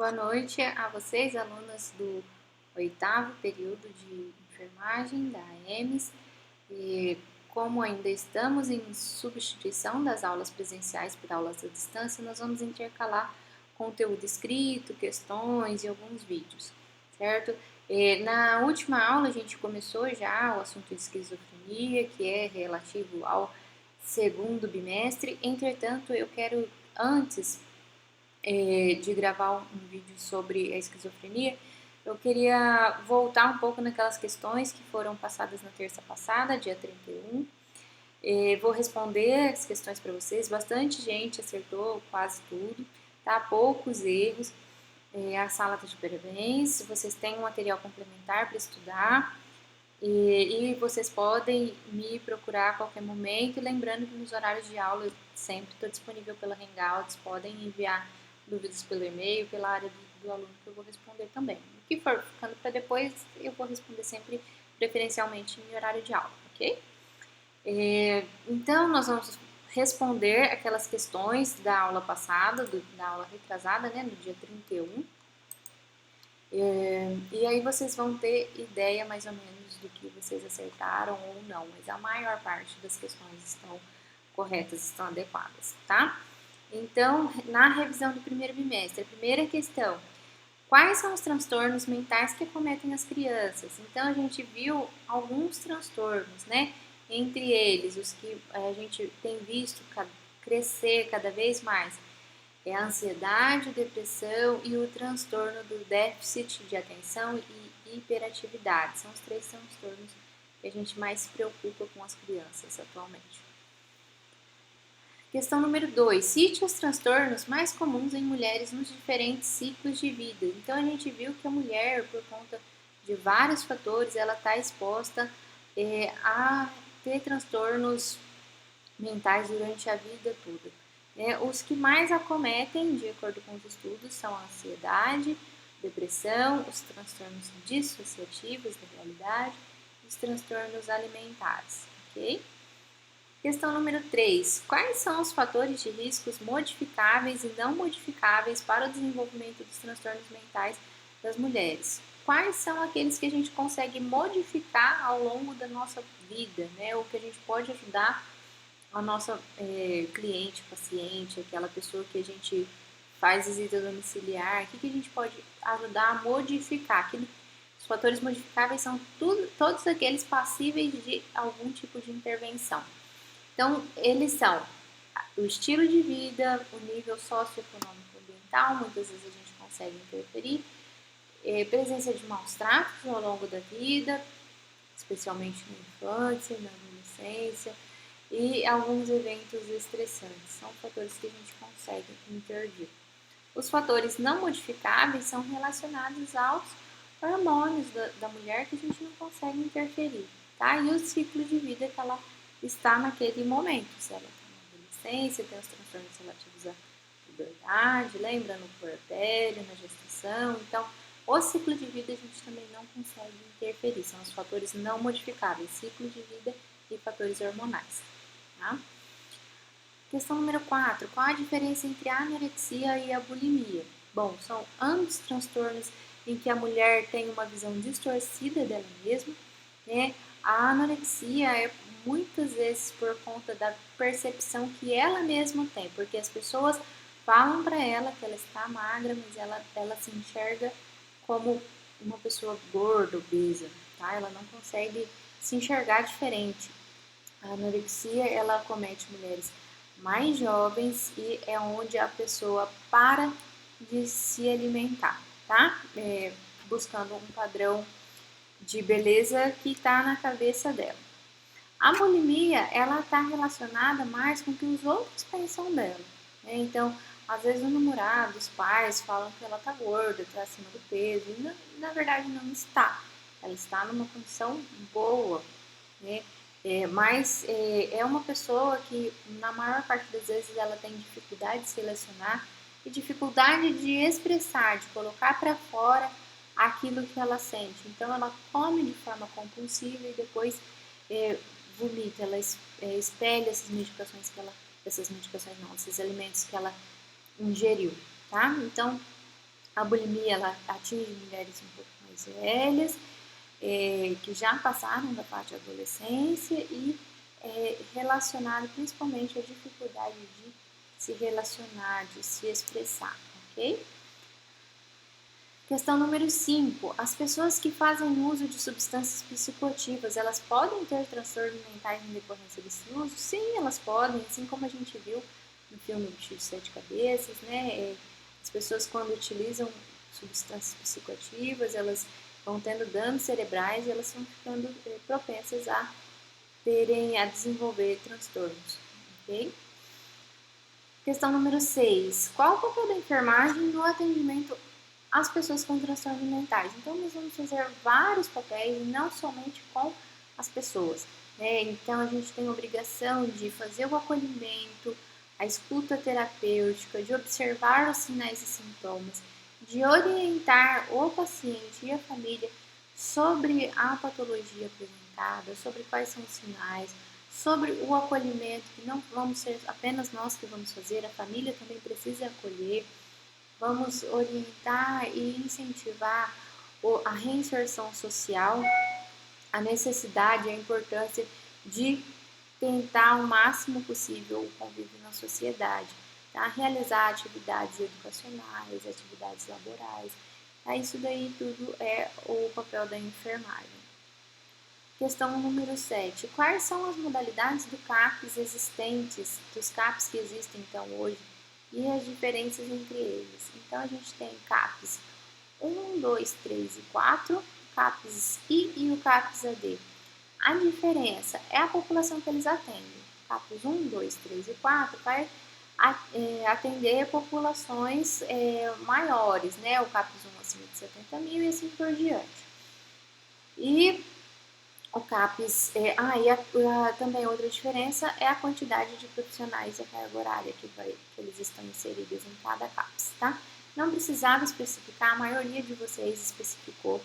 Boa noite a vocês, alunas do oitavo período de enfermagem da EMS. E como ainda estamos em substituição das aulas presenciais por aulas à distância, nós vamos intercalar conteúdo escrito, questões e alguns vídeos, certo? Na última aula a gente começou já o assunto de esquizofrenia, que é relativo ao segundo bimestre. Entretanto, eu quero antes de gravar um vídeo sobre a esquizofrenia, eu queria voltar um pouco naquelas questões que foram passadas na terça passada, dia 31. Vou responder as questões para vocês. Bastante gente acertou quase tudo, tá? Poucos erros. A sala está de parabéns. Vocês têm um material complementar para estudar. E vocês podem me procurar a qualquer momento. E lembrando que nos horários de aula eu sempre estou disponível pela Hangouts. Podem enviar dúvidas pelo e-mail, pela área do aluno que eu vou responder também. O que for ficando para depois, eu vou responder sempre preferencialmente em horário de aula, ok? Então, nós vamos responder aquelas questões da aula passada, da aula retrasada, né, do dia 31. E aí vocês vão ter ideia mais ou menos do que vocês acertaram ou não, mas a maior parte das questões estão corretas, estão adequadas, tá? Então, na revisão do primeiro bimestre, a primeira questão: quais são os transtornos mentais que acometem as crianças? Então, a gente viu alguns transtornos, né? Entre eles, os que a gente tem visto crescer cada vez mais é a ansiedade, a depressão e o transtorno do déficit de atenção e hiperatividade. São os três transtornos que a gente mais se preocupa com as crianças atualmente. Questão número 2. Cite os transtornos mais comuns em mulheres nos diferentes ciclos de vida. Então, a gente viu que a mulher, por conta de vários fatores, ela está exposta a ter transtornos mentais durante a vida toda. Os que mais acometem, de acordo com os estudos, são a ansiedade, depressão, os transtornos dissociativos da realidade e os transtornos alimentares, ok? Questão número 3. Quais são os fatores de riscos modificáveis e não modificáveis para o desenvolvimento dos transtornos mentais das mulheres? Quais são aqueles que a gente consegue modificar ao longo da nossa vida, né? O que a gente pode ajudar a nossa cliente, paciente, aquela pessoa que a gente faz visita domiciliar, o que a gente pode ajudar a modificar? Os fatores modificáveis são todos aqueles passíveis de algum tipo de intervenção. Então, eles são o estilo de vida, o nível socioeconômico ambiental, muitas vezes a gente consegue interferir, presença de maus tratos ao longo da vida, especialmente na infância, na adolescência, e alguns eventos estressantes. São fatores que a gente consegue intervir. Os fatores não modificáveis são relacionados aos hormônios da mulher que a gente não consegue interferir, tá? E o ciclo de vida que ela está naquele momento. Se ela está na adolescência, tem os transtornos relativos à puberdade, lembra? No puerpério, na gestação. Então, o ciclo de vida a gente também não consegue interferir. São os fatores não modificáveis, ciclo de vida e fatores hormonais. Tá? Questão número 4. Qual a diferença entre a anorexia e a bulimia? Bom, são ambos transtornos em que a mulher tem uma visão distorcida dela mesma, né? A anorexia é muitas vezes por conta da percepção que ela mesma tem, porque as pessoas falam para ela que ela está magra, mas ela se enxerga como uma pessoa gorda, obesa, tá? Ela não consegue se enxergar diferente. A anorexia, ela acomete mulheres mais jovens e é onde a pessoa para de se alimentar, tá? Buscando um padrão de beleza que está na cabeça dela. A bulimia, ela está relacionada mais com o que os outros pensam dela, né? Então, às vezes o namorado, os pais falam que ela está gorda, está acima do peso, e na verdade não está. Ela está numa condição boa, né? Mas é uma pessoa que, na maior parte das vezes, ela tem dificuldade de se relacionar e dificuldade de expressar, de colocar para fora aquilo que ela sente. Então, ela come de forma compulsiva e depois vomita, ela espelha esses alimentos que ela ingeriu, tá? Então, A bulimia, ela atinge mulheres um pouco mais velhas, que já passaram da fase de adolescência e relacionado principalmente à dificuldade de se relacionar, de se expressar, ok? Questão número 5. As pessoas que fazem uso de substâncias psicoativas, elas podem ter transtornos mentais em decorrência desse uso? Sim, elas podem, assim como a gente viu no filme O Bicho de Sete Cabeças, né? As pessoas quando utilizam substâncias psicoativas, elas vão tendo danos cerebrais e elas vão ficando propensas a desenvolver transtornos, ok? Questão número 6. Qual o papel da enfermagem no atendimento às pessoas com transtornos mentais? Então, nós vamos fazer vários papéis, não somente com as pessoas, né? Então, a gente tem a obrigação de fazer o acolhimento, a escuta terapêutica, de observar os sinais e sintomas, de orientar o paciente e a família sobre a patologia apresentada, sobre quais são os sinais, sobre o acolhimento, que não vamos ser apenas nós que vamos fazer, a família também precisa acolher. Vamos orientar e incentivar a reinserção social, a necessidade e a importância de tentar o máximo possível o convívio na sociedade, tá? Realizar atividades educacionais, atividades laborais, tá? Isso daí tudo é o papel da enfermagem. Questão número 7. Quais são as modalidades do CAPS existentes, dos CAPS que existem então hoje, e as diferenças entre eles? Então a gente tem CAPS 1, 2, 3 e 4, CAPS I e o CAPS AD. A diferença é a população que eles atendem. CAPS 1, 2, 3 e 4 vai atender populações maiores, né? O CAPS 1 acima de 70 mil e assim por diante. E o CAPS, também outra diferença é a quantidade de profissionais e a carga horária que eles estão inseridos em cada CAPS, tá? Não precisava especificar, a maioria de vocês especificou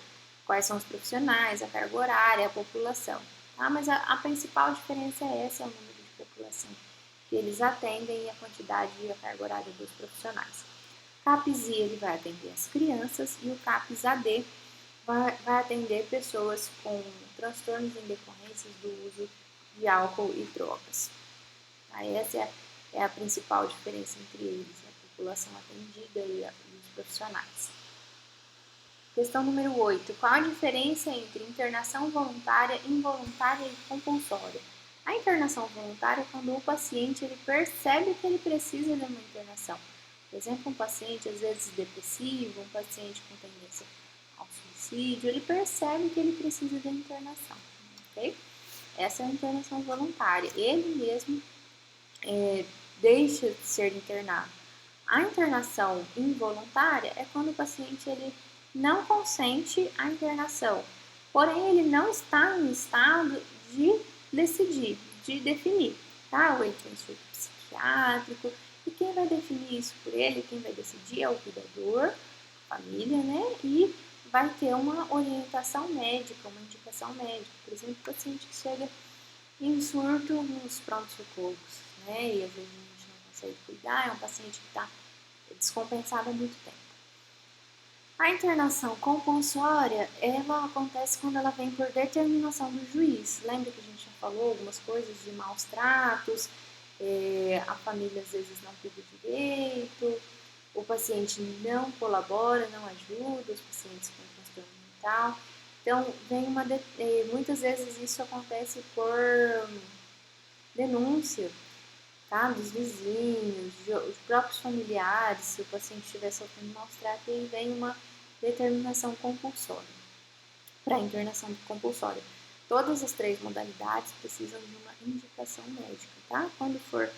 quais são os profissionais, a carga horária, a população, tá? Mas a principal diferença é essa, é o número de população que eles atendem e a quantidade e a carga horária dos profissionais. O CAPS I, ele vai atender as crianças e o CAPS AD vai atender pessoas com transtornos em decorrência do uso de álcool e drogas. Essa é a principal diferença entre eles, a população atendida e os profissionais. Questão número 8. Qual a diferença entre internação voluntária, involuntária e compulsória? A internação voluntária é quando o paciente ele percebe que ele precisa de uma internação. Por exemplo, um paciente às vezes depressivo, um paciente com tendência ao suicídio, ele percebe que ele precisa de internação, ok? Essa é a internação voluntária. Ele mesmo deixa de ser internado. A internação involuntária é quando o paciente ele não consente a internação, porém ele não está em estado de decidir, de definir, tá? Ou ele tem surto psiquiátrico, e quem vai definir isso por ele, quem vai decidir é o cuidador, a família, né? E vai ter uma orientação médica, uma indicação médica. Por exemplo, o paciente que chega em surto nos pronto-socorros, né? E às vezes a gente não consegue cuidar, é um paciente que está descompensado há muito tempo. A internação compulsória, ela acontece quando ela vem por determinação do juiz. Lembra que a gente já falou algumas coisas de maus tratos, a família às vezes não cuida direito, o paciente não colabora, não ajuda os pacientes com transtorno mental. Então, muitas vezes isso acontece por denúncia, tá? Dos vizinhos, dos próprios familiares, se o paciente estiver sofrendo maus tratos, aí vem uma determinação compulsória, para internação compulsória. Todas as 3 modalidades precisam de uma indicação médica, tá? Quando for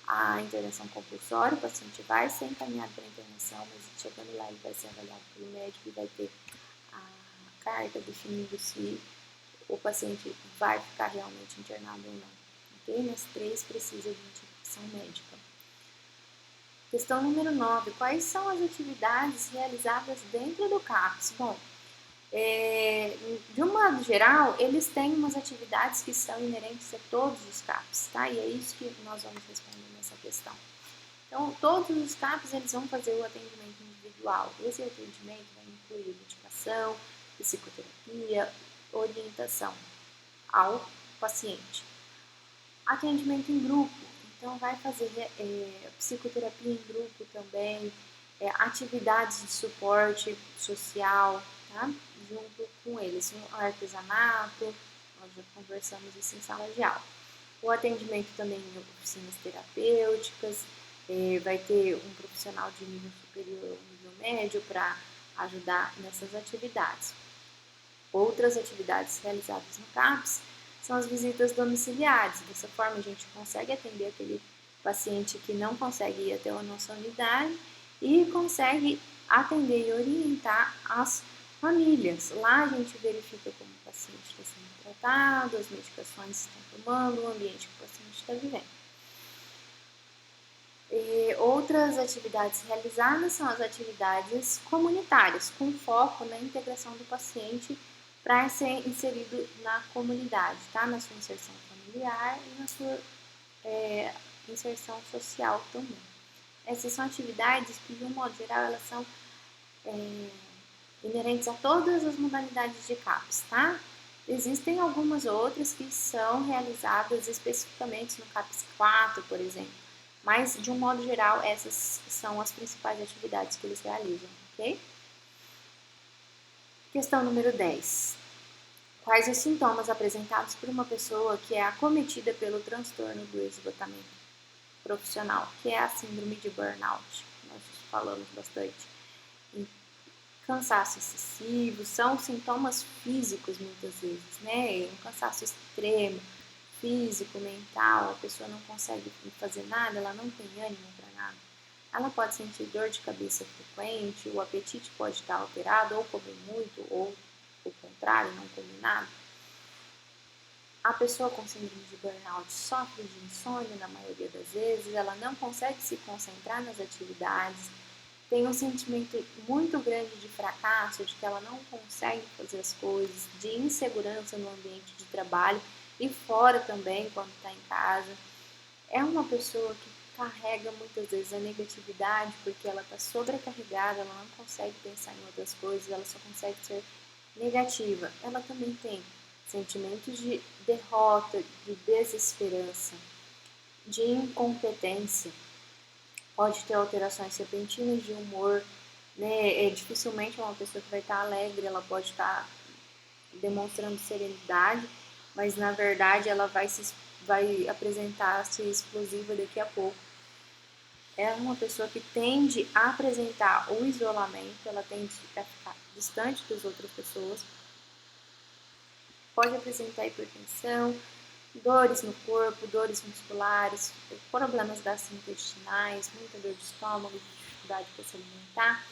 a internação compulsória, o paciente vai ser encaminhado para a internação, mas chegando lá ele vai ser avaliado pelo médico e vai ter a carta definindo se o paciente vai ficar realmente internado ou não. Ok? Nas 3 precisa de indicação médica. Questão número 9. Quais são as atividades realizadas dentro do CAPS? Bom, de um modo geral, eles têm umas atividades que são inerentes a todos os CAPs, tá? E é isso que nós vamos responder nessa questão. Então, todos os CAPs, eles vão fazer o atendimento individual individual. Esse atendimento vai incluir medicação, psicoterapia, orientação ao paciente. Atendimento em grupo, então vai fazer psicoterapia em grupo também, atividades de suporte social, tá? Junto com eles, um artesanato, nós já conversamos isso em sala de aula. O atendimento também em oficinas terapêuticas, vai ter um profissional de nível superior ou nível médio para ajudar nessas atividades. Outras atividades realizadas no CAPS são as visitas domiciliares. Dessa forma, a gente consegue atender aquele paciente que não consegue ir até a nossa unidade e consegue atender e orientar as famílias. Lá a gente verifica como o paciente está sendo tratado, as medicações estão tomando, o ambiente que o paciente está vivendo. Outras atividades realizadas são as atividades comunitárias, com foco na integração do paciente para ser inserido na comunidade, tá? Na sua inserção familiar e na sua inserção social também. Essas são atividades que, de um modo geral, elas são inerentes a todas as modalidades de CAPS, tá? Existem algumas outras que são realizadas especificamente no CAPS 4, por exemplo, mas, de um modo geral, essas são as principais atividades que eles realizam, ok? Questão número 10. Quais os sintomas apresentados por uma pessoa que é acometida pelo transtorno do esgotamento profissional, que é a síndrome de burnout, que nós falamos bastante. Cansaço excessivo, são sintomas físicos muitas vezes, né? Um cansaço extremo, físico, mental, a pessoa não consegue fazer nada, ela não tem ânimo para nada. Ela pode sentir dor de cabeça frequente, o apetite pode estar alterado, ou comer muito, ou o contrário, não comer nada. A pessoa com síndrome de burnout sofre de insônia na maioria das vezes, ela não consegue se concentrar nas atividades, tem um sentimento muito grande de fracasso, de que ela não consegue fazer as coisas, de insegurança no ambiente de trabalho e fora também, quando está em casa. É uma pessoa que carrega muitas vezes a negatividade porque ela está sobrecarregada, ela não consegue pensar em outras coisas, ela só consegue ser negativa. Ela também tem sentimentos de derrota, de desesperança, de incompetência. Pode ter alterações repentinas de humor, né? Dificilmente uma pessoa que vai estar alegre, ela pode estar demonstrando serenidade, mas na verdade ela vai apresentar-se explosiva daqui a pouco. É uma pessoa que tende a apresentar o isolamento, ela tende a ficar distante das outras pessoas, pode apresentar hipertensão, dores no corpo, dores musculares, problemas gastrointestinais, muita dor de estômago, dificuldade para se alimentar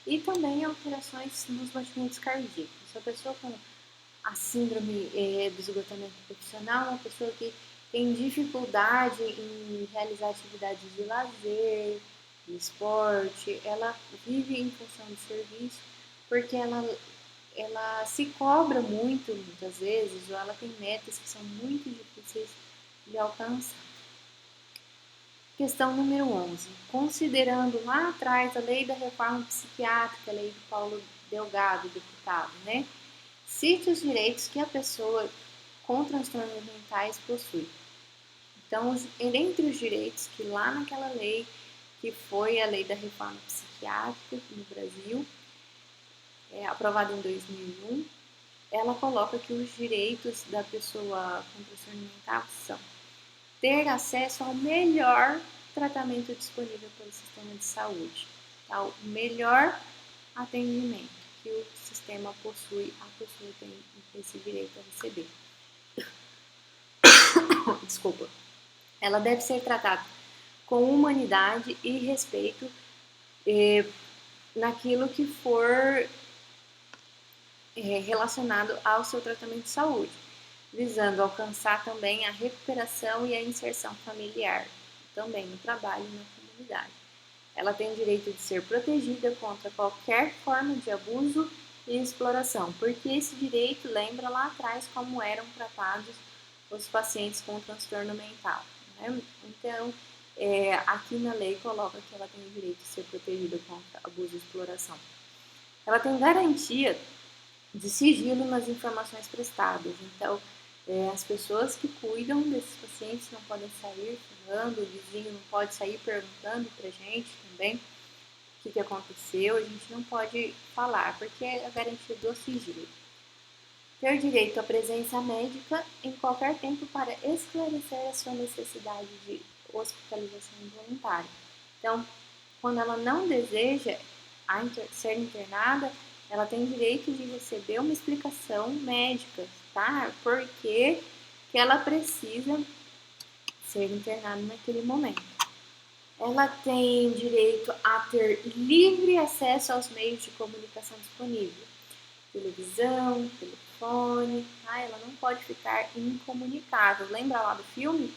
e também alterações nos batimentos cardíacos. A pessoa com a síndrome do esgotamento profissional é uma pessoa que tem dificuldade em realizar atividades de lazer, de esporte, ela vive em função do serviço porque ela se cobra muito, muitas vezes, ou ela tem metas que são muito difíceis de alcançar. Questão número 11. Considerando lá atrás a lei da reforma psiquiátrica, a lei do Paulo Delgado, deputado, né? Cite os direitos que a pessoa com transtornos mentais possui. Então, entre os direitos que lá naquela lei, que foi a lei da reforma psiquiátrica no Brasil, aprovada em 2001, ela coloca que os direitos da pessoa com transtorno mental são ter acesso ao melhor tratamento disponível pelo sistema de saúde, tá? O melhor atendimento que o sistema possui, a pessoa tem esse direito a receber. Desculpa. Ela deve ser tratada com humanidade e respeito naquilo que for relacionado ao seu tratamento de saúde, visando alcançar também a recuperação e a inserção familiar, também no trabalho e na comunidade. Ela tem direito de ser protegida contra qualquer forma de abuso e exploração, porque esse direito lembra lá atrás como eram tratados os pacientes com transtorno mental, né? Então, aqui na lei coloca que ela tem o direito de ser protegida contra abuso e exploração. Ela tem garantia de sigilo nas informações prestadas. Então, as pessoas que cuidam desses pacientes não podem sair falando, o vizinho não pode sair perguntando pra gente também o que aconteceu, a gente não pode falar, porque é a garantia do sigilo. Ter direito à presença médica em qualquer tempo para esclarecer a sua necessidade de hospitalização involuntária. Então, quando ela não deseja ser internada, ela tem direito de receber uma explicação médica, tá? Por que ela precisa ser internada naquele momento. Ela tem direito a ter livre acesso aos meios de comunicação disponíveis. Televisão, telefone, ela não pode ficar incomunicável. Lembra lá do filme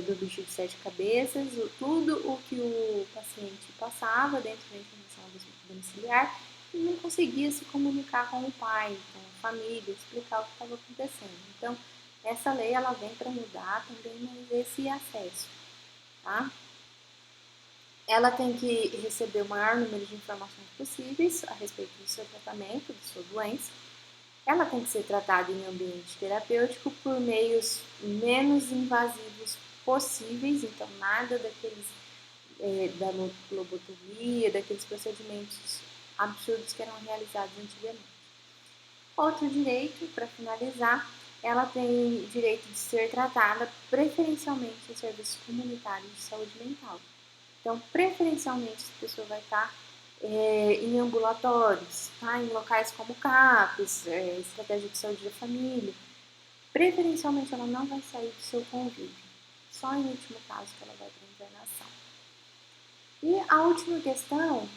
do bicho de 7 cabeças? Tudo o que o paciente passava dentro da internação domiciliar e não conseguia se comunicar com o pai, com a família, explicar o que estava acontecendo. Então, essa lei ela vem para mudar também mais esse acesso, tá? Ela tem que receber o maior número de informações possíveis a respeito do seu tratamento, de sua doença. Ela tem que ser tratada em ambiente terapêutico por meios menos invasivos possíveis, então nada daqueles da lobotomia, daqueles procedimentos absurdos que eram realizados antigamente. Outro direito, para finalizar, ela tem direito de ser tratada preferencialmente em serviços comunitários de saúde mental. Então, preferencialmente, essa pessoa vai estar em ambulatórios, tá? Em locais como CAPs, estratégia de saúde da família. Preferencialmente, ela não vai sair do seu convívio. Só em último caso que ela vai para a internação. E a última questão,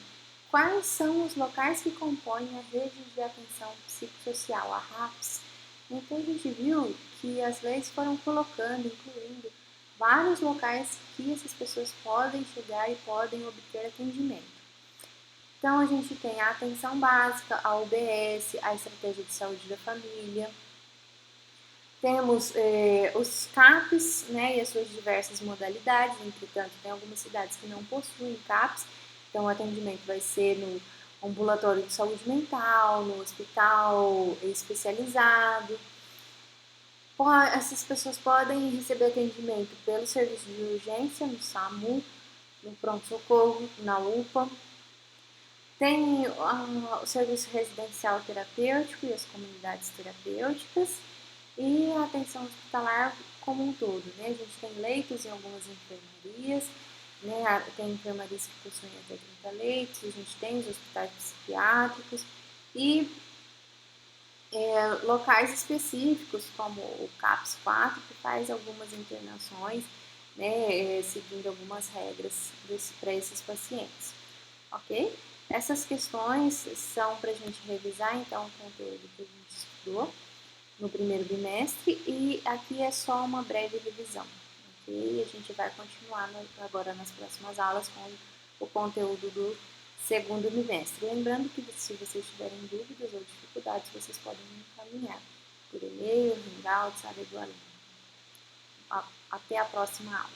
quais são os locais que compõem a rede de atenção psicossocial, a RAPS? Então, a gente viu que as leis foram colocando, incluindo vários locais que essas pessoas podem chegar e podem obter atendimento. Então, a gente tem a atenção básica, a UBS, a estratégia de saúde da família. Temos os CAPs, né, e as suas diversas modalidades. Entretanto, tem algumas cidades que não possuem CAPs, então o atendimento vai ser no ambulatório de saúde mental, no hospital especializado. Essas pessoas podem receber atendimento pelo serviço de urgência, no SAMU, no pronto-socorro, na UPA. Tem o serviço residencial terapêutico e as comunidades terapêuticas e a atenção hospitalar como um todo, né? A gente tem leitos em algumas enfermarias, né? Tem enfermarias que possuem até 30 leitos, a gente tem os hospitais psiquiátricos e locais específicos, como o CAPS 4, que faz algumas internações, né, seguindo algumas regras para esses pacientes, ok? Essas questões são para a gente revisar, então, o conteúdo que a gente estudou no primeiro bimestre e aqui é só uma breve revisão, ok? A gente vai continuar agora nas próximas aulas com o conteúdo do segundo bimestre. Lembrando que se vocês tiverem dúvidas ou dificuldades, vocês podem me encaminhar por e-mail, Hangouts, área do aluno. Até a próxima aula.